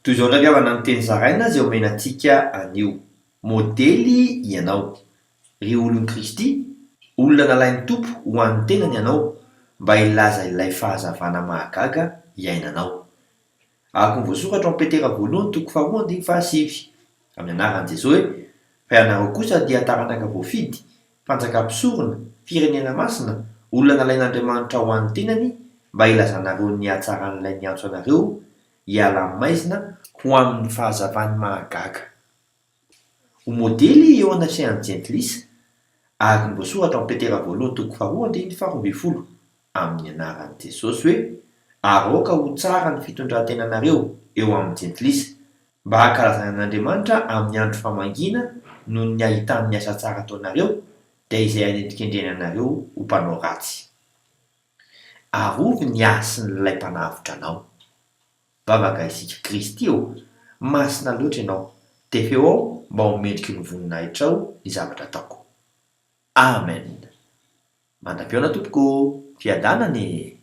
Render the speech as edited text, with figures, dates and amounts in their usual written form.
Toy izao ndraiky avana ny teny zaraina izay omena antsika anio. Modely ianao. Ry olon'i Kristy, olona nalain'ny tompo ho an'ny tenany ianao mba hilaza ilay fahazavana mahagaga iainanao. Araka ny voasoratra ao amin'ny Petera voalohany toko faharoa andiny fahasivy. Amin'ny anaran'i Jezoa hoe: fa ianareo kosa dia taranaka voafidy, fanjakà mpisorona, firenena masina, olona nalain'Andriamanitra ho an'ny tenany mba hilazanareo ny hatsaran'ilay niantso anareo hiala amin'ny maizina ho amin'ny fahazavany mahagaga. Ho modely eo anasehan'ny jentilisa araka ny voasoratra ao amin'ny Petera voalohany toko faharoa andiny faharoa ambin'ny folo amin'ny anaran'i Jesosy hoe: aroaka ho tsara ny fitondran-tenanareo eo amin'ny jentilisa mba hankalazana an'Andriamanitra amin'ny andro famangina noho ny ahitany ny asa tsara ataonareo dia izay hanendrikendreny anareo ho mpanao ratsy. Arovy ny asin'ilay mpanavotra anao. Vavaka isika Kristy eo, masina loatra ianao, tefeo aho mba ho mendriky ny voninahitra ao ny zavatra ataoko. Amen. Mandram-peona tompoko, fiadanane.